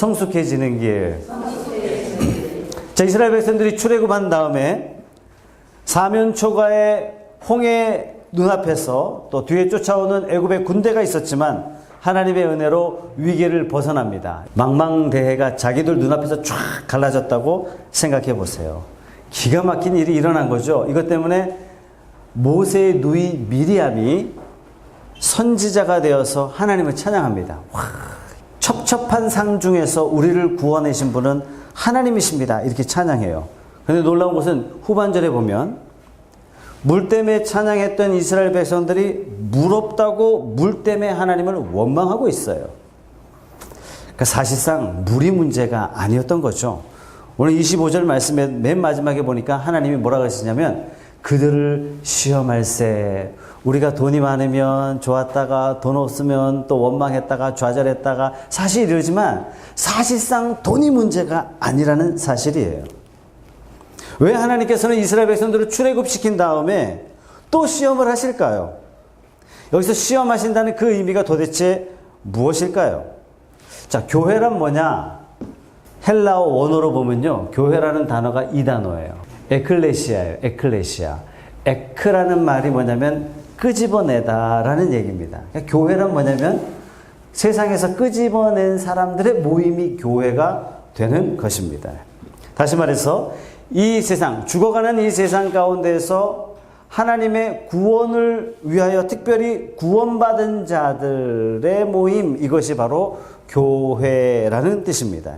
성숙해지는 길. 자, 이스라엘 백성들이 출애굽한 다음에 사면초가의 홍해 눈앞에서 또 뒤에 쫓아오는 애굽의 군대가 있었지만 하나님의 은혜로 위기를 벗어납니다. 망망대해가 자기들 눈앞에서 쫙 갈라졌다고 생각해 보세요. 기가 막힌 일이 일어난 거죠. 이것 때문에 모세의 누이 미리암이 선지자가 되어서 하나님을 찬양합니다. 와, 첩첩한 상 중에서 우리를 구원하신 분은 하나님이십니다. 이렇게 찬양해요. 그런데 놀라운 것은 후반절에 보면 물 때문에 찬양했던 이스라엘 백성들이 물 없다고 물 때문에 하나님을 원망하고 있어요. 그러니까 사실상 물이 문제가 아니었던 거죠. 오늘 25절 말씀의 맨 마지막에 보니까 하나님이 뭐라고 하시냐면 그들을 시험할세. 우리가 돈이 많으면 좋았다가 돈 없으면 또 원망했다가 좌절했다가 사실 이러지만 사실상 돈이 문제가 아니라는 사실이에요. 왜 하나님께서는 이스라엘 백성들을 출애굽시킨 다음에 또 시험을 하실까요? 여기서 시험하신다는 그 의미가 도대체 무엇일까요? 자, 교회란 뭐냐? 헬라어 원어로 보면요. 교회라는 단어가 이 단어예요. 에클레시아예요. 에클레시아. 에크라는 말이 뭐냐면 끄집어내다라는 얘기입니다. 그러니까 교회란 뭐냐면 세상에서 끄집어낸 사람들의 모임이 교회가 되는 것입니다. 다시 말해서 이 세상, 죽어가는 이 세상 가운데서 하나님의 구원을 위하여 특별히 구원받은 자들의 모임, 이것이 바로 교회라는 뜻입니다.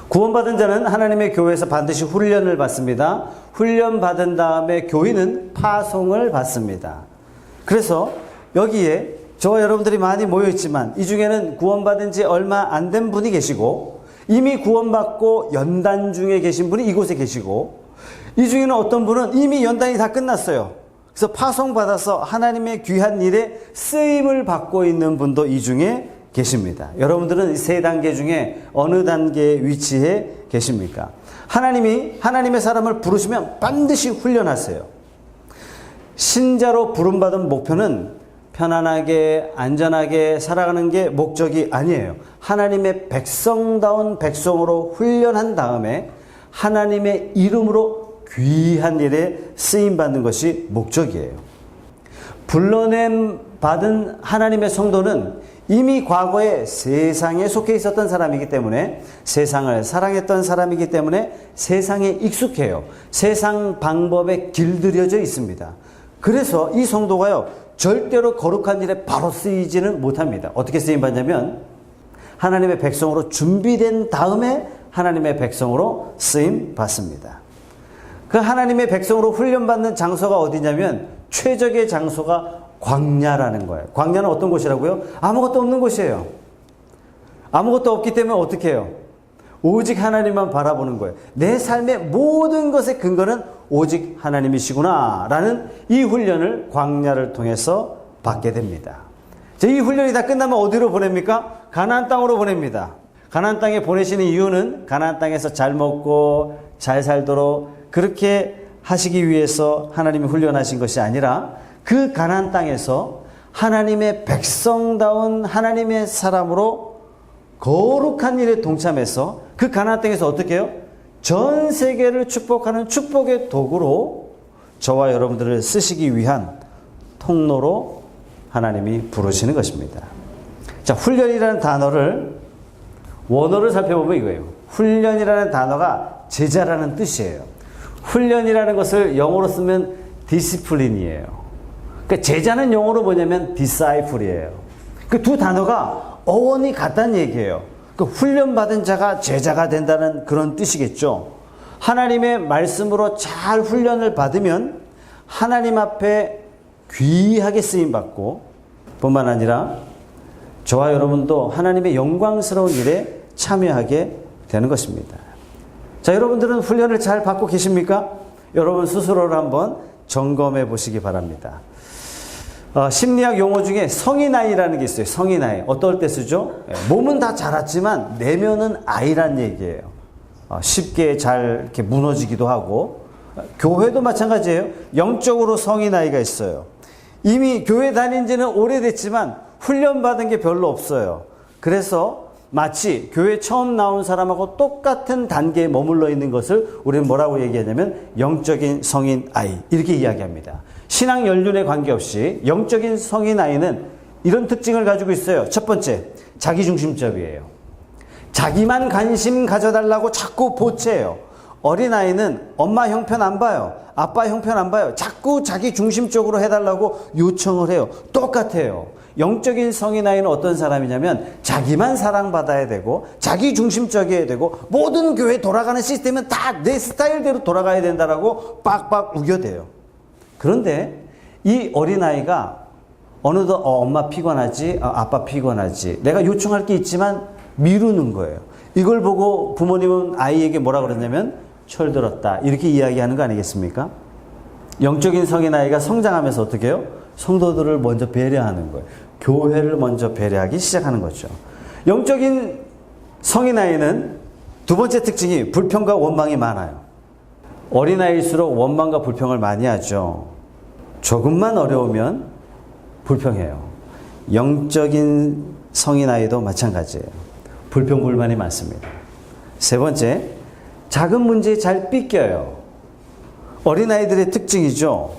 구원받은 자는 하나님의 교회에서 반드시 훈련을 받습니다. 훈련 받은 다음에 교인은 파송을 받습니다. 그래서 여기에 저와 여러분들이 많이 모여있지만 이 중에는 구원받은 지 얼마 안 된 분이 계시고 이미 구원받고 연단 중에 계신 분이 이곳에 계시고 이 중에는 어떤 분은 이미 연단이 다 끝났어요. 그래서 파송받아서 하나님의 귀한 일에 쓰임을 받고 있는 분도 이 중에 계십니다. 여러분들은 이 세 단계 중에 어느 단계에 위치해 계십니까? 하나님이 하나님의 사람을 부르시면 반드시 훈련하세요. 신자로 부름받은 목표는 편안하게 안전하게 살아가는 게 목적이 아니에요. 하나님의 백성다운 백성으로 훈련한 다음에 하나님의 이름으로 귀한 일에 쓰임받는 것이 목적이에요. 불러냄 받은 하나님의 성도는 이미 과거에 세상에 속해 있었던 사람이기 때문에 세상을 사랑했던 사람이기 때문에 세상에 익숙해요. 세상 방법에 길들여져 있습니다. 그래서 이 성도가요 절대로 거룩한 일에 바로 쓰이지는 못합니다. 어떻게 쓰임받냐면 하나님의 백성으로 준비된 다음에 하나님의 백성으로 쓰임받습니다. 그 하나님의 백성으로 훈련받는 장소가 어디냐면 최적의 장소가 광야라는 거예요. 광야는 어떤 곳이라고요? 아무것도 없는 곳이에요. 아무것도 없기 때문에 어떻게 해요? 오직 하나님만 바라보는 거예요. 내 삶의 모든 것의 근거는 오직 하나님이시구나 라는 이 훈련을 광야를 통해서 받게 됩니다. 이 훈련이 다 끝나면 어디로 보냅니까? 가나안 땅으로 보냅니다. 가나안 땅에 보내시는 이유는 가나안 땅에서 잘 먹고 잘 살도록 그렇게 하시기 위해서 하나님이 훈련하신 것이 아니라 그 가나안 땅에서 하나님의 백성다운 하나님의 사람으로 거룩한 일에 동참해서 그 가나안 땅에서 어떻게 해요? 전 세계를 축복하는 축복의 도구로 저와 여러분들을 쓰시기 위한 통로로 하나님이 부르시는 것입니다. 자, 훈련이라는 단어를 원어를 살펴보면 이거예요. 훈련이라는 단어가 제자라는 뜻이에요. 훈련이라는 것을 영어로 쓰면 디시플린이에요. 그러니까 제자는 영어로 뭐냐면 disciple이에요. 그 두 단어가 어원이 같다는 얘기예요. 그 훈련받은 자가 제자가 된다는 그런 뜻이겠죠. 하나님의 말씀으로 잘 훈련을 받으면 하나님 앞에 귀하게 쓰임받고 뿐만 아니라 저와 여러분도 하나님의 영광스러운 일에 참여하게 되는 것입니다. 자, 여러분들은 훈련을 잘 받고 계십니까? 여러분 스스로를 한번 점검해 보시기 바랍니다. 심리학 용어 중에 성인아이라는 게 있어요. 성인아이. 어떨 때 쓰죠? 몸은 다 자랐지만 내면은 아이란 얘기예요. 쉽게 잘 이렇게 무너지기도 하고, 교회도 마찬가지예요. 영적으로 성인아이가 있어요. 이미 교회 다닌 지는 오래됐지만 훈련받은 게 별로 없어요. 그래서 마치 교회 처음 나온 사람하고 똑같은 단계에 머물러 있는 것을 우리는 뭐라고 얘기하냐면 영적인 성인 아이 이렇게 이야기합니다. 신앙 연륜에 관계없이 영적인 성인 아이는 이런 특징을 가지고 있어요. 첫 번째, 자기중심적이에요. 자기만 관심 가져달라고 자꾸 보채요. 어린아이는 엄마 형편 안 봐요. 아빠 형편 안 봐요. 자꾸 자기 중심적으로 해달라고 요청을 해요. 똑같아요. 영적인 성인 아이는 어떤 사람이냐면 자기만 사랑받아야 되고 자기 중심적이어야 되고 모든 교회 돌아가는 시스템은 다 내 스타일대로 돌아가야 된다라고 빡빡 우겨대요. 그런데 이 어린아이가 어느덧 엄마 피곤하지, 아빠 피곤하지, 내가 요청할 게 있지만 미루는 거예요. 이걸 보고 부모님은 아이에게 뭐라 그러냐면 철들었다 이렇게 이야기하는 거 아니겠습니까? 영적인 성인 아이가 성장하면서 어떻게 해요? 성도들을 먼저 배려하는 거예요. 교회를 먼저 배려하기 시작하는 거죠. 영적인 성인 아이는 두 번째 특징이 불평과 원망이 많아요. 어린아이일수록 원망과 불평을 많이 하죠. 조금만 어려우면 불평해요. 영적인 성인 아이도 마찬가지예요. 불평 불만이 많습니다. 세 번째, 작은 문제에 잘 삐껴요. 어린아이들의 특징이죠.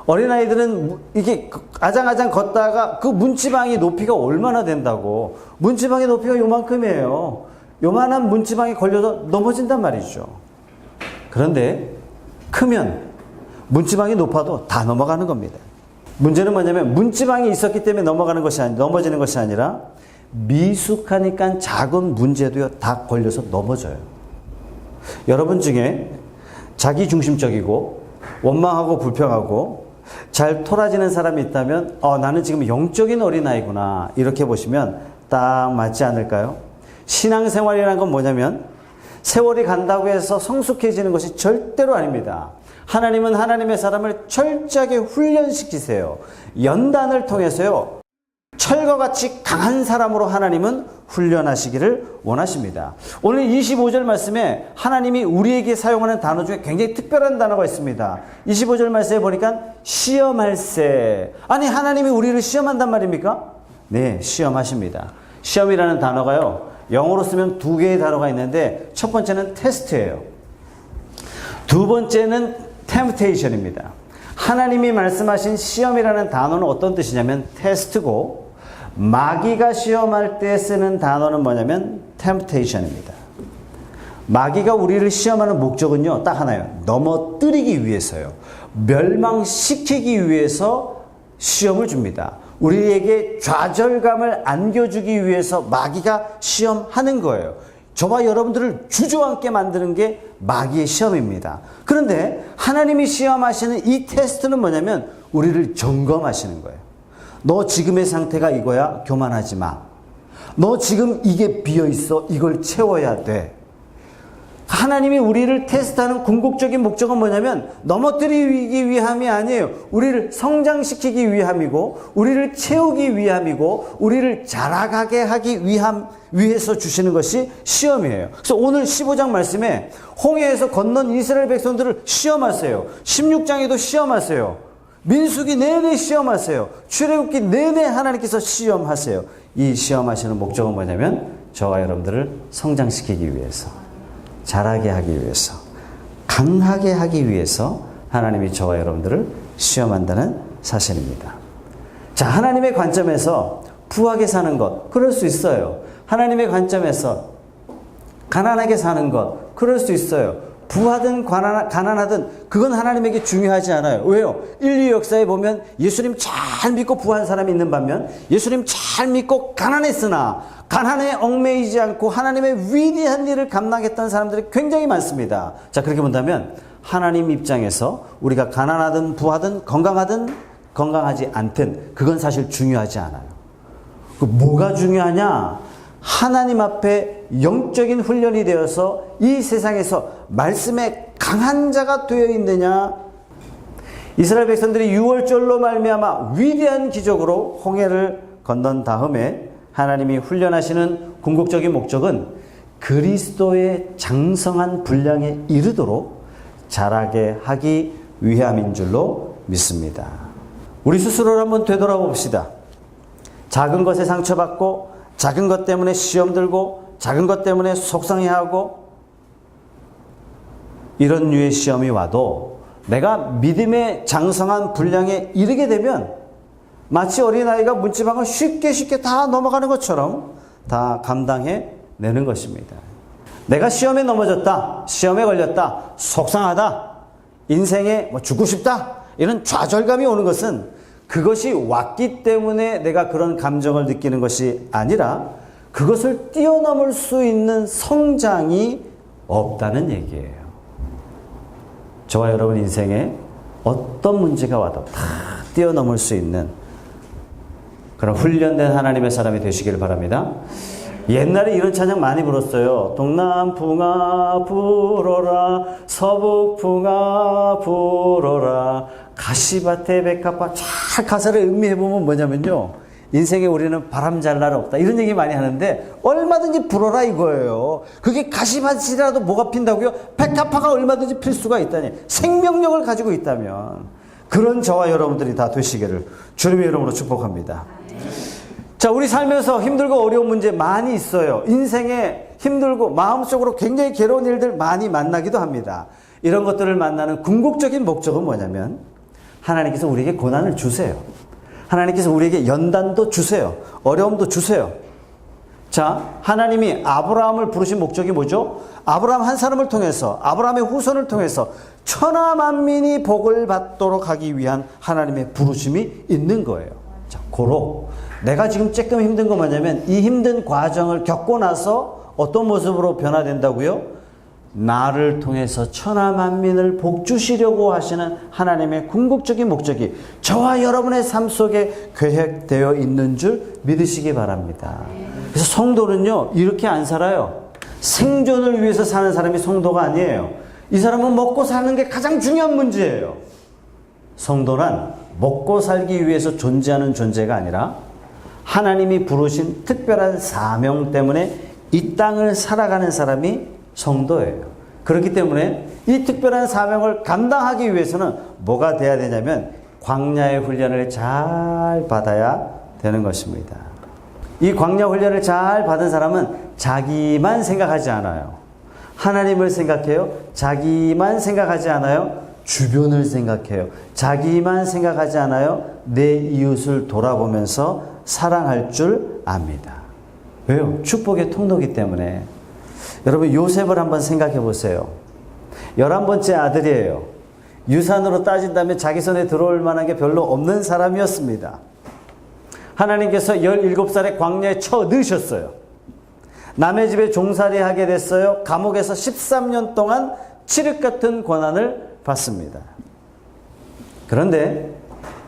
어린아이들은 이게 아장아장 걷다가 그 문지방이 높이가 얼마나 된다고. 문지방의 높이가 요만큼이에요. 요만한 문지방에 걸려서 넘어진단 말이죠. 그런데 크면 문지방이 높아도 다 넘어가는 겁니다. 문제는 뭐냐면 문지방이 있었기 때문에 넘어지는 것이 아니라 미숙하니까 작은 문제도요 다 걸려서 넘어져요. 여러분 중에 자기중심적이고 원망하고 불평하고 잘 토라지는 사람이 있다면 나는 지금 영적인 어린아이구나 이렇게 보시면 딱 맞지 않을까요? 신앙생활이라는 건 뭐냐면 세월이 간다고 해서 성숙해지는 것이 절대로 아닙니다. 하나님은 하나님의 사람을 철저하게 훈련시키세요. 연단을 통해서요 철과 같이 강한 사람으로 하나님은 훈련하시기를 원하십니다. 오늘 25절 말씀에 하나님이 우리에게 사용하는 단어 중에 굉장히 특별한 단어가 있습니다. 25절 말씀에 보니까 시험할세. 아니 하나님이 우리를 시험한단 말입니까? 네, 시험하십니다. 시험이라는 단어가요 영어로 쓰면 두 개의 단어가 있는데 첫 번째는 테스트예요. 두 번째는 temptation입니다. 하나님이 말씀하신 시험이라는 단어는 어떤 뜻이냐면 테스트고 마귀가 시험할 때 쓰는 단어는 뭐냐면 temptation입니다. 마귀가 우리를 시험하는 목적은요 딱 하나예요. 넘어뜨리기 위해서요. 멸망시키기 위해서 시험을 줍니다. 우리에게 좌절감을 안겨주기 위해서 마귀가 시험하는 거예요. 저와 여러분들을 주저앉게 만드는 게 마귀의 시험입니다. 그런데 하나님이 시험하시는 이 테스트는 뭐냐면 우리를 점검하시는 거예요. 너 지금의 상태가 이거야. 교만하지 마. 너 지금 이게 비어있어. 이걸 채워야 돼. 하나님이 우리를 테스트하는 궁극적인 목적은 뭐냐면 넘어뜨리기 위함이 아니에요. 우리를 성장시키기 위함이고 우리를 채우기 위함이고 우리를 자라가게 하기 위해서 주시는 것이 시험이에요. 그래서 오늘 15장 말씀에 홍해에서 건넌 이스라엘 백성들을 시험하세요. 16장에도 시험하세요. 민수기 내내 시험하세요. 출애굽기 내내 하나님께서 시험하세요. 이 시험하시는 목적은 뭐냐면 저와 여러분들을 성장시키기 위해서, 자라게 하기 위해서, 강하게 하기 위해서 하나님이 저와 여러분들을 시험한다는 사실입니다. 자, 하나님의 관점에서 부하게 사는 것, 그럴 수 있어요. 하나님의 관점에서 가난하게 사는 것, 그럴 수 있어요. 부하든 가난하든 그건 하나님에게 중요하지 않아요. 왜요? 인류 역사에 보면 예수님 잘 믿고 부한 사람이 있는 반면 예수님 잘 믿고 가난했으나 가난에 얽매이지 않고 하나님의 위대한 일을 감당했던 사람들이 굉장히 많습니다. 자, 그렇게 본다면 하나님 입장에서 우리가 가난하든 부하든 건강하든 건강하지 않든 그건 사실 중요하지 않아요. 뭐가 중요하냐? 하나님 앞에 영적인 훈련이 되어서 이 세상에서 말씀에 강한 자가 되어 있느냐. 이스라엘 백성들이 6월절로 말미암아 위대한 기적으로 홍해를 건넌 다음에 하나님이 훈련하시는 궁극적인 목적은 그리스도의 장성한 분량에 이르도록 자라게 하기 위함인 줄로 믿습니다. 우리 스스로를 한번 되돌아봅시다. 작은 것에 상처받고 작은 것 때문에 시험 들고 작은 것 때문에 속상해하고 이런 류의 시험이 와도 내가 믿음의 장성한 분량에 이르게 되면 마치 어린아이가 문지방을 쉽게 다 넘어가는 것처럼 다 감당해 내는 것입니다. 내가 시험에 넘어졌다, 시험에 걸렸다, 속상하다, 인생에 죽고 싶다 이런 좌절감이 오는 것은 그것이 왔기 때문에 내가 그런 감정을 느끼는 것이 아니라 그것을 뛰어넘을 수 있는 성장이 없다는 얘기예요. 저와 여러분 인생에 어떤 문제가 와도 다 뛰어넘을 수 있는 그런 훈련된 하나님의 사람이 되시길 바랍니다. 옛날에 이런 찬양 많이 불었어요. 동남풍아 불어라, 서북풍아 불어라, 가시밭에 백합화. 잘 가사를 음미해보면 뭐냐면요, 인생에 우리는 바람 잘 날 없다 이런 얘기 많이 하는데 얼마든지 불어라 이거예요. 그게 가시밭이라도 뭐가 핀다고요? 백합화가 얼마든지 필 수가 있다니. 생명력을 가지고 있다면 그런 저와 여러분들이 다 되시기를 주님의 이름으로 축복합니다. 자, 우리 살면서 힘들고 어려운 문제 많이 있어요. 인생에 힘들고 마음속으로 굉장히 괴로운 일들 많이 만나기도 합니다. 이런 것들을 만나는 궁극적인 목적은 뭐냐면 하나님께서 우리에게 고난을 주세요. 하나님께서 우리에게 연단도 주세요. 어려움도 주세요. 자, 하나님이 아브라함을 부르신 목적이 뭐죠? 아브라함 한 사람을 통해서, 아브라함의 후손을 통해서 천하 만민이 복을 받도록 하기 위한 하나님의 부르심이 있는 거예요. 자, 고로 내가 지금 조금 힘든 거 뭐냐면 이 힘든 과정을 겪고 나서 어떤 모습으로 변화된다고요? 나를 통해서 천하 만민을 복 주시려고 하시는 하나님의 궁극적인 목적이 저와 여러분의 삶 속에 계획되어 있는 줄 믿으시기 바랍니다. 그래서 성도는요, 이렇게 안 살아요. 생존을 위해서 사는 사람이 성도가 아니에요. 이 사람은 먹고 사는 게 가장 중요한 문제예요. 성도란 먹고 살기 위해서 존재하는 존재가 아니라 하나님이 부르신 특별한 사명 때문에 이 땅을 살아가는 사람이 성도예요. 그렇기 때문에 이 특별한 사명을 감당하기 위해서는 뭐가 돼야 되냐면 광야의 훈련을 잘 받아야 되는 것입니다. 이 광야 훈련을 잘 받은 사람은 자기만 생각하지 않아요. 하나님을 생각해요. 자기만 생각하지 않아요. 주변을 생각해요. 자기만 생각하지 않아요. 내 이웃을 돌아보면서 사랑할 줄 압니다. 왜요? 축복의 통로이기 때문에. 여러분, 요셉을 한번 생각해 보세요. 11번째 아들이에요. 유산으로 따진다면 자기 손에 들어올 만한 게 별로 없는 사람이었습니다. 하나님께서 17살에 광야에 쳐 넣으셨어요. 남의 집에 종살이 하게 됐어요. 감옥에서 13년 동안 칠흑 같은 고난을 받습니다. 그런데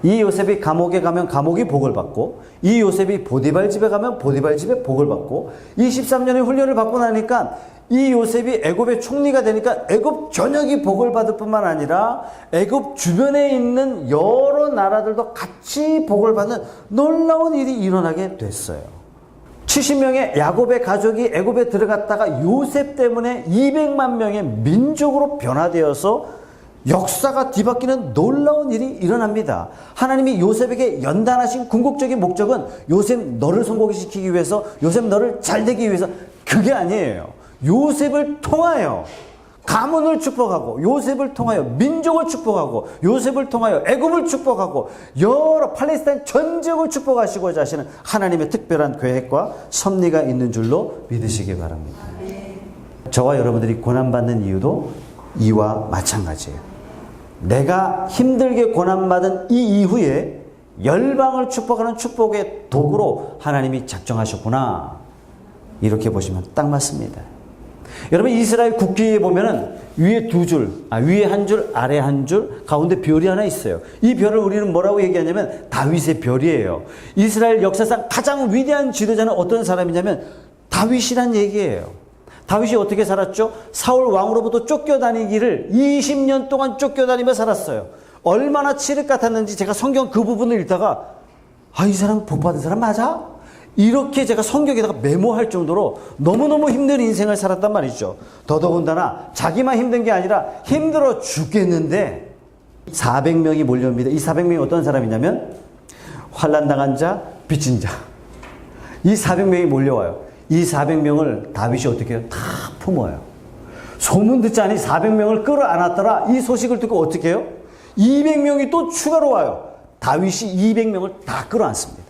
이 요셉이 감옥에 가면 감옥이 복을 받고, 이 요셉이 보디발 집에 가면 보디발 집에 복을 받고, 이 13년의 훈련을 받고 나니까 이 요셉이 애굽의 총리가 되니까 애굽 전역이 복을 받을 뿐만 아니라 애굽 주변에 있는 여러 나라들도 같이 복을 받는 놀라운 일이 일어나게 됐어요. 70명의 야곱의 가족이 애굽에 들어갔다가 요셉 때문에 200만 명의 민족으로 변화되어서 역사가 뒤바뀌는 놀라운 일이 일어납니다. 하나님이 요셉에게 연단하신 궁극적인 목적은 요셉 너를 성공시키기 위해서, 요셉 너를 잘되기 위해서, 그게 아니에요. 요셉을 통하여 가문을 축복하고, 요셉을 통하여 민족을 축복하고, 요셉을 통하여 애굽을 축복하고, 여러 팔레스타인 전 지역을 축복하시고자 하시는 하나님의 특별한 계획과 섭리가 있는 줄로 믿으시기 바랍니다. 저와 여러분들이 고난받는 이유도 이와 마찬가지예요. 내가 힘들게 고난받은 이 이후에 열방을 축복하는 축복의 도구로 하나님이 작정하셨구나, 이렇게 보시면 딱 맞습니다. 여러분, 이스라엘 국기에 보면은 위에 두 줄, 위에 한 줄, 아래 한 줄, 가운데 별이 하나 있어요. 이 별을 우리는 뭐라고 얘기하냐면 다윗의 별이에요. 이스라엘 역사상 가장 위대한 지도자는 어떤 사람이냐면 다윗이란 얘기예요. 다윗이 어떻게 살았죠? 사울 왕으로부터 쫓겨다니기를 20년 동안 쫓겨다니며 살았어요. 얼마나 칠흑 같았는지 제가 성경 그 부분을 읽다가 이 사람 복 받은 사람 맞아? 이렇게 제가 성경에다가 메모할 정도로 너무너무 힘든 인생을 살았단 말이죠. 더더군다나 자기만 힘든 게 아니라 힘들어 죽겠는데 400명이 몰려옵니다. 이 400명이 어떤 사람이냐면 환난당한 자, 빚진 자, 이 400명이 몰려와요. 이 400명을 다윗이 어떻게 해요? 다 품어요. 소문 듣자니 400명을 끌어안았더라. 이 소식을 듣고 어떻게 해요? 200명이 또 추가로 와요. 다윗이 200명을 다 끌어안습니다.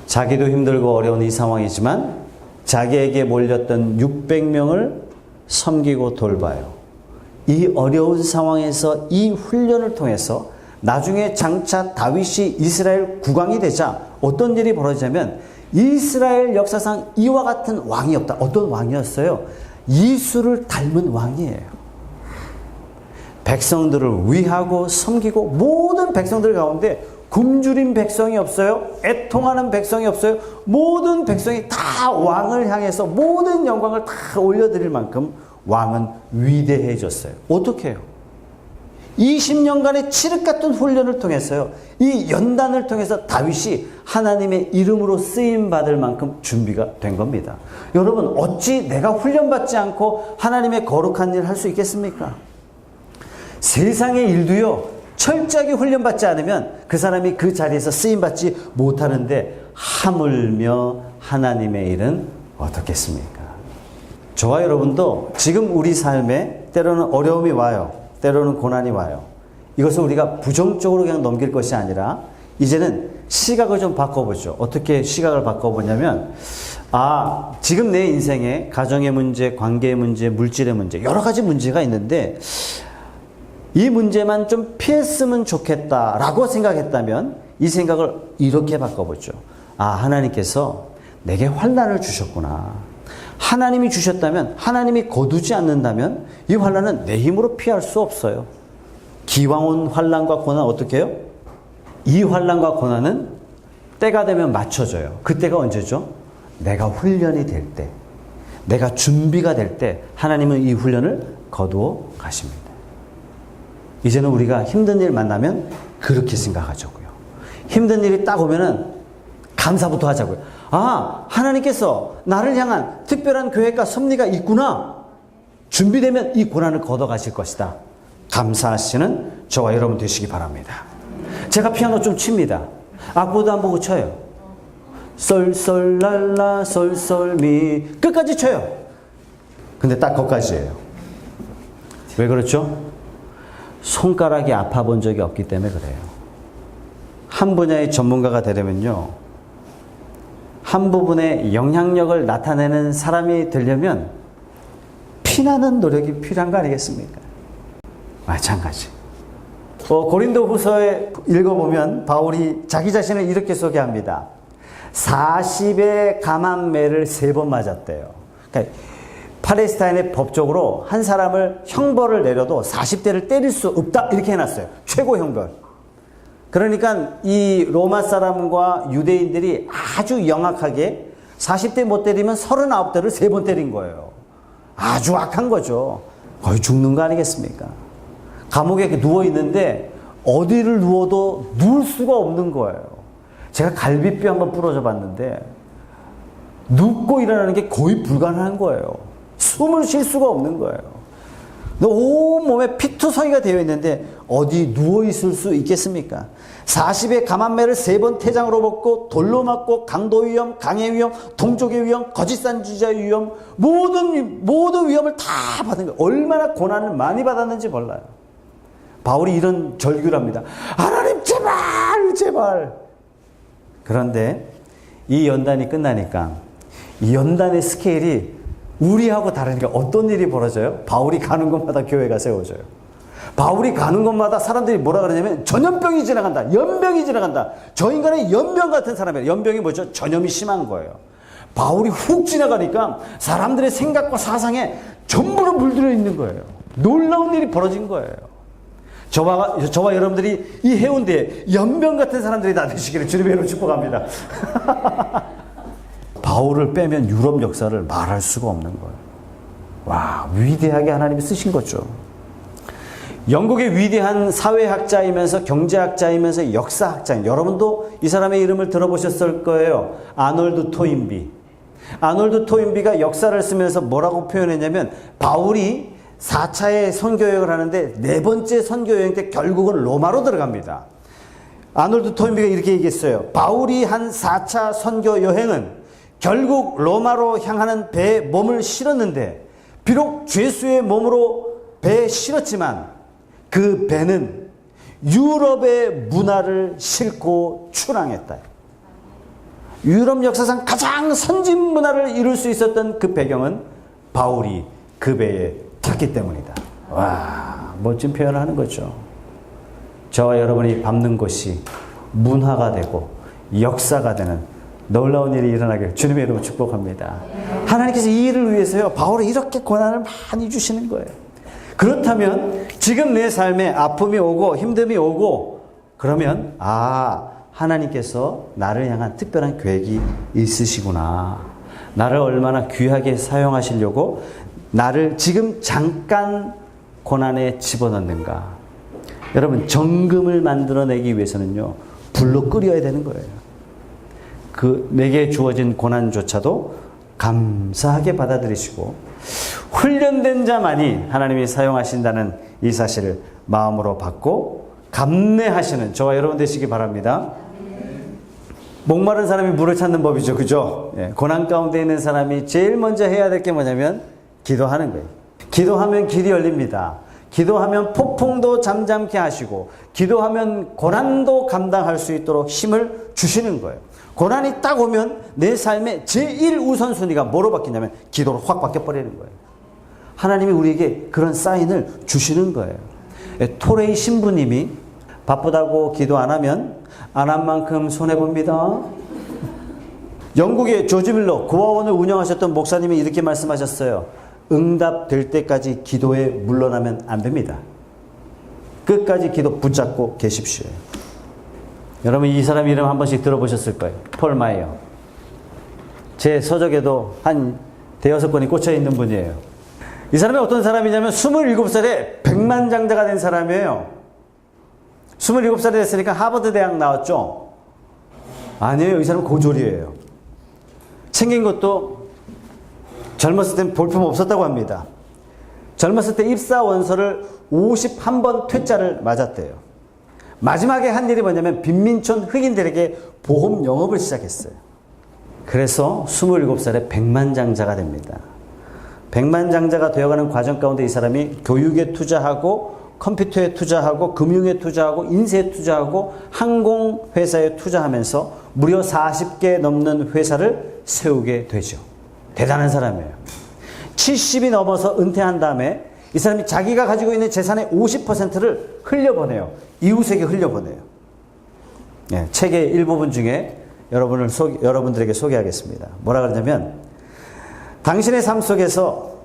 자기도 힘들고 어려운 이 상황이지만 자기에게 몰렸던 600명을 섬기고 돌봐요. 이 어려운 상황에서 이 훈련을 통해서 나중에 장차 다윗이 이스라엘 국왕이 되자 어떤 일이 벌어지냐면 이스라엘 역사상 이와 같은 왕이 없다. 어떤 왕이었어요? 이수를 닮은 왕이에요. 백성들을 위하고 섬기고 모든 백성들 가운데 굶주린 백성이 없어요. 애통하는 백성이 없어요. 모든 백성이 다 왕을 향해서 모든 영광을 다 올려드릴 만큼 왕은 위대해졌어요. 어떻게 해요? 20년간의 칠흑 같은 훈련을 통해서요. 이 연단을 통해서 다윗이 하나님의 이름으로 쓰임받을 만큼 준비가 된 겁니다. 여러분, 어찌 내가 훈련받지 않고 하나님의 거룩한 일을 할 수 있겠습니까? 세상의 일도요, 철저하게 훈련받지 않으면 그 사람이 그 자리에서 쓰임받지 못하는데 하물며 하나님의 일은 어떻겠습니까? 저와 여러분도 지금 우리 삶에 때로는 어려움이 와요. 때로는 고난이 와요. 이것을 우리가 부정적으로 그냥 넘길 것이 아니라 이제는 시각을 좀 바꿔보죠. 어떻게 시각을 바꿔보냐면 지금 내 인생에 가정의 문제, 관계의 문제, 물질의 문제 여러 가지 문제가 있는데 이 문제만 좀 피했으면 좋겠다라고 생각했다면 이 생각을 이렇게 바꿔보죠. 하나님께서 내게 환난을 주셨구나. 하나님이 주셨다면, 하나님이 거두지 않는다면 이 환난은 내 힘으로 피할 수 없어요. 기왕 온 환난과 고난 어떻게 해요? 이 환난과 고난은 때가 되면 맞춰져요. 그때가 언제죠? 내가 훈련이 될 때, 내가 준비가 될 때 하나님은 이 훈련을 거두어 가십니다. 이제는 우리가 힘든 일 만나면 그렇게 생각하자고요. 힘든 일이 딱 오면은 감사부터 하자고요. 하나님께서 나를 향한 특별한 계획과 섭리가 있구나. 준비되면 이 고난을 걷어가실 것이다. 감사하시는 저와 여러분 되시기 바랍니다. 제가 피아노 좀 칩니다. 악보도 안 보고 쳐요. 솔솔랄라 솔솔미 끝까지 쳐요. 근데 딱 거기까지예요. 왜 그렇죠? 손가락이 아파 본 적이 없기 때문에 그래요. 한 분야의 전문가가 되려면요, 한 부분의 영향력을 나타내는 사람이 되려면 피나는 노력이 필요한 거 아니겠습니까? 마찬가지. 고린도후서에 읽어보면 바울이 자기 자신을 이렇게 소개합니다. 40의 감한 매를 3번 맞았대요. 그러니까 팔레스타인의 법적으로 한 사람을 형벌을 내려도 40대를 때릴 수 없다 이렇게 해놨어요. 최고 형벌. 그러니까 이 로마 사람과 유대인들이 아주 영악하게 40대 못 때리면 39대를 3번 때린 거예요. 아주 악한 거죠. 거의 죽는 거 아니겠습니까? 감옥에 누워있는데 어디를 누워도 누울 수가 없는 거예요. 제가 갈비뼈 한번 부러져 봤는데 눕고 일어나는 게 거의 불가능한 거예요. 숨을 쉴 수가 없는 거예요. 온몸에 피투성이가 되어 있는데 어디 누워있을 수 있겠습니까? 40의 감한매를 3번 태장으로 먹고 돌로 맞고 강도 위험, 강해 위험, 동족의 위험, 거짓 선지자의 위험 모든 위험을 다 받은 거예요. 얼마나 고난을 많이 받았는지 몰라요. 바울이 이런 절규를 합니다. 하나님 제발. 그런데 이 연단이 끝나니까 이 연단의 스케일이 우리하고 다르니까 어떤 일이 벌어져요? 바울이 가는 곳마다 교회가 세워져요. 바울이 가는 곳마다 사람들이 뭐라 그러냐면 전염병이 지나간다. 연병이 지나간다. 저 인간은 연병 같은 사람이에요. 연병이 뭐죠? 전염이 심한 거예요. 바울이 훅 지나가니까 사람들의 생각과 사상에 전부로 물들어 있는 거예요. 놀라운 일이 벌어진 거예요. 저와 여러분들이 이 해운대에 연병 같은 사람들이 다 되시기를 주님의 이름으로 축복합니다. 바울을 빼면 유럽 역사를 말할 수가 없는 거예요. 와, 위대하게 하나님이 쓰신 거죠. 영국의 위대한 사회학자이면서 경제학자이면서 역사학자인, 여러분도 이 사람의 이름을 들어보셨을 거예요. 아놀드 토인비. 아놀드 토인비가 역사를 쓰면서 뭐라고 표현했냐면 바울이 4차의 선교여행을 하는데 4번째 선교여행 때 결국은 로마로 들어갑니다. 아놀드 토인비가 이렇게 얘기했어요. 바울이 한 4차 선교여행은 결국 로마로 향하는 배에 몸을 실었는데 비록 죄수의 몸으로 배에 실었지만 그 배는 유럽의 문화를 싣고 출항했다. 유럽 역사상 가장 선진 문화를 이룰 수 있었던 그 배경은 바울이 그 배에 탔기 때문이다. 와, 멋진 표현을 하는 거죠. 저와 여러분이 밟는 곳이 문화가 되고 역사가 되는 놀라운 일이 일어나길 주님의 이름으로 축복합니다. 하나님께서 이 일을 위해서요, 바울이 이렇게 고난을 많이 주시는 거예요. 그렇다면 지금 내 삶에 아픔이 오고 힘듦이 오고 그러면 하나님께서 나를 향한 특별한 계획이 있으시구나. 나를 얼마나 귀하게 사용하시려고 나를 지금 잠깐 고난에 집어넣는가. 여러분, 정금을 만들어내기 위해서는요, 불로 끓여야 되는 거예요. 내게 주어진 고난조차도 감사하게 받아들이시고 훈련된 자만이 하나님이 사용하신다는 이 사실을 마음으로 받고 감내하시는 저와 여러분 되시기 바랍니다. 목마른 사람이 물을 찾는 법이죠. 그죠? 고난 가운데 있는 사람이 제일 먼저 해야 될 게 뭐냐면 기도하는 거예요. 기도하면 길이 열립니다. 기도하면 폭풍도 잠잠케 하시고 기도하면 고난도 감당할 수 있도록 힘을 주시는 거예요. 고난이 딱 오면 내 삶의 제일 우선순위가 뭐로 바뀌냐면 기도로 확 바뀌어버리는 거예요. 하나님이 우리에게 그런 사인을 주시는 거예요. 토레이 신부님이 바쁘다고 기도 안 하면 안 한 만큼 손해봅니다. 영국의 조지 밀러 고아원을 운영하셨던 목사님이 이렇게 말씀하셨어요. 응답될 때까지 기도에 물러나면 안 됩니다. 끝까지 기도 붙잡고 계십시오. 여러분, 이 사람 이름 한 번씩 들어보셨을 거예요. 폴 마이어. 제 서적에도 한 대여섯 권이 꽂혀 있는 분이에요. 이 사람이 어떤 사람이냐면 27살에 백만장자가 된 사람이에요. 27살이 됐으니까 하버드 대학 나왔죠? 아니에요. 이 사람은 고졸이에요. 생긴 것도 젊었을 땐 볼품 없었다고 합니다. 젊었을 때 입사 원서를 51번 퇴짜를 맞았대요. 마지막에 한 일이 뭐냐면 빈민촌 흑인들에게 보험 영업을 시작했어요. 그래서 27살에 백만장자가 됩니다. 백만장자가 되어가는 과정 가운데 이 사람이 교육에 투자하고 컴퓨터에 투자하고 금융에 투자하고 인쇄에 투자하고 항공회사에 투자하면서 무려 40개 넘는 회사를 세우게 되죠. 대단한 사람이에요. 70이 넘어서 은퇴한 다음에 이 사람이 자기가 가지고 있는 재산의 50%를 흘려보내요. 이웃에게 흘려보내요. 책의 일부분 중에 여러분들에게 소개하겠습니다. 뭐라 그러냐면 당신의 삶 속에서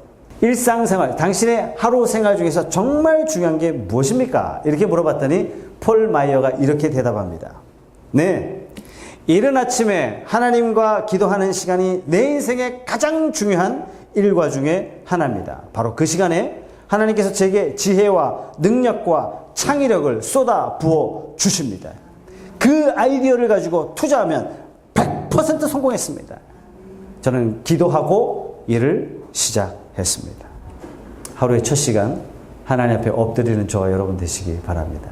일상생활, 당신의 하루 생활 중에서 정말 중요한 게 무엇입니까? 이렇게 물어봤더니 폴 마이어가 이렇게 대답합니다. 네, 이른 아침에 하나님과 기도하는 시간이 내 인생의 가장 중요한 일과 중에 하나입니다. 바로 그 시간에 하나님께서 제게 지혜와 능력과 창의력을 쏟아 부어 주십니다. 그 아이디어를 가지고 투자하면 100% 성공했습니다. 저는 기도하고 일을 시작했습니다. 하루의 첫 시간 하나님 앞에 엎드리는 저와 여러분 되시기 바랍니다.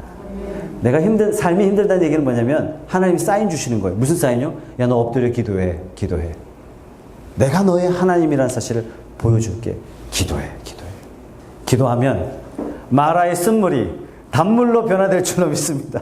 내가 삶이 힘들다는 얘기는 뭐냐면 하나님이 사인 주시는 거예요. 무슨 사인이요? 야, 너 엎드려 기도해. 내가 너의 하나님이라는 사실을 보여줄게. 기도해. 기도하면 마라의 쓴물이 단물로 변화될 줄로 믿습니다.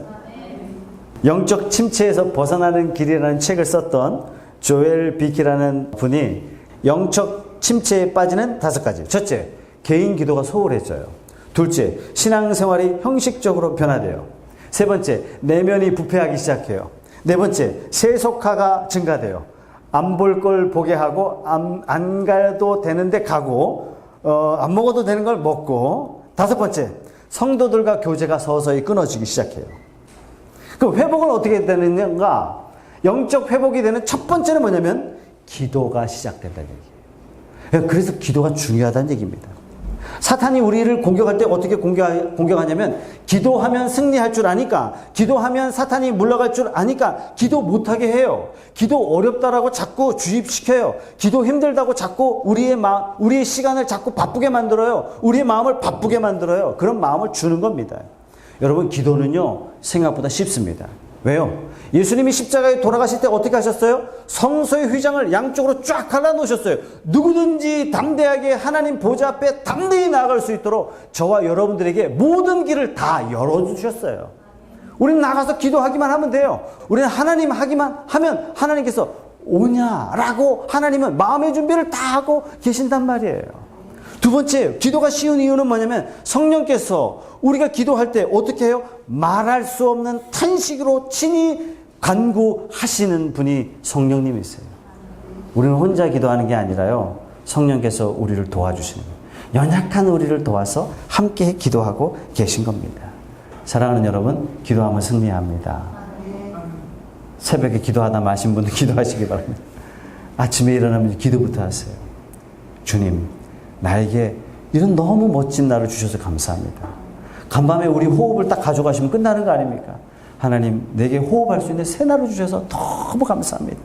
영적 침체에서 벗어나는 길이라는 책을 썼던 조엘 비키라는 분이 영적 침체에 빠지는 5가지. 첫째, 개인 기도가 소홀해져요. 둘째, 신앙생활이 형식적으로 변화돼요. 세 번째, 내면이 부패하기 시작해요. 네 번째, 세속화가 증가돼요. 안 볼 걸 보게 하고 안 가도 되는데 가고 안 먹어도 되는 걸 먹고. 다섯 번째, 성도들과 교제가 서서히 끊어지기 시작해요. 그 회복은 어떻게 되느냐가, 영적 회복이 되는 첫 번째는 뭐냐면 기도가 시작된다는 얘기예요. 그래서 기도가 중요하다는 얘기입니다. 사탄이 우리를 공격할 때 어떻게 공격하냐면 기도하면 승리할 줄 아니까, 기도하면 사탄이 물러갈 줄 아니까 기도 못하게 해요. 기도 어렵다라고 자꾸 주입시켜요. 기도 힘들다고 자꾸 우리의 시간을 자꾸 바쁘게 만들어요. 우리의 마음을 바쁘게 만들어요. 그런 마음을 주는 겁니다. 여러분, 기도는요 생각보다 쉽습니다. 왜요? 예수님이 십자가에 돌아가실 때 어떻게 하셨어요? 성소의 휘장을 양쪽으로 쫙 갈라놓으셨어요. 누구든지 담대하게 하나님 보좌 앞에 담대히 나아갈 수 있도록 저와 여러분들에게 모든 길을 다 열어주셨어요. 우리는 나가서 기도하기만 하면 돼요. 우리는 하나님 하기만 하면 하나님께서 오냐라고 하나님은 마음의 준비를 다 하고 계신단 말이에요. 두 번째, 기도가 쉬운 이유는 뭐냐면 성령께서 우리가 기도할 때 어떻게 해요? 말할 수 없는 탄식으로 친히 간구하시는 분이 성령님이세요. 우리는 혼자 기도하는 게 아니라요, 성령께서 우리를 도와주시는 거예요. 연약한 우리를 도와서 함께 기도하고 계신 겁니다. 사랑하는 여러분, 기도하면 승리합니다. 새벽에 기도하다 마신 분들 기도하시기 바랍니다. 아침에 일어나면 기도부터 하세요. 주님, 나에게 이런 너무 멋진 날을 주셔서 감사합니다. 간밤에 우리 호흡을 딱 가져가시면 끝나는 거 아닙니까? 하나님, 내게 호흡할 수 있는 새날을 주셔서 너무 감사합니다.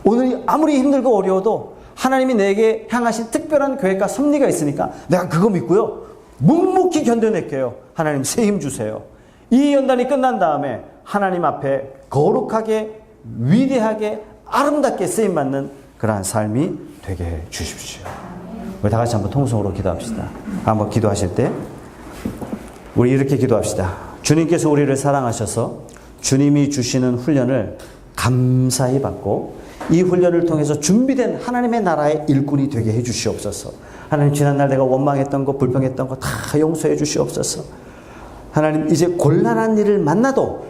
오늘이 아무리 힘들고 어려워도 하나님이 내게 향하신 특별한 계획과 섭리가 있으니까 내가 그거 믿고요, 묵묵히 견뎌낼게요. 하나님, 새 힘 주세요. 이 연단이 끝난 다음에 하나님 앞에 거룩하게, 위대하게, 아름답게 쓰임받는 그러한 삶이 되게 해 주십시오. 우리 다 같이 한번 통성으로 기도합시다. 한번 기도하실 때 우리 이렇게 기도합시다. 주님께서 우리를 사랑하셔서 주님이 주시는 훈련을 감사히 받고 이 훈련을 통해서 준비된 하나님의 나라의 일꾼이 되게 해 주시옵소서. 하나님, 지난날 내가 원망했던 거, 불평했던 거 다 용서해 주시옵소서. 하나님, 이제 곤란한 일을 만나도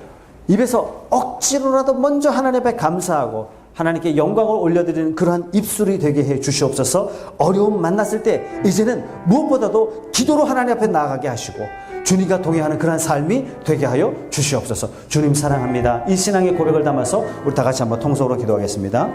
입에서 억지로라도 먼저 하나님 앞에 감사하고 하나님께 영광을 올려드리는 그러한 입술이 되게 해 주시옵소서. 어려움 만났을 때 이제는 무엇보다도 기도로 하나님 앞에 나아가게 하시고 주님과 동행하는 그러한 삶이 되게 하여 주시옵소서. 주님 사랑합니다. 이 신앙의 고백을 담아서 우리 다 같이 한번 통성으로 기도하겠습니다.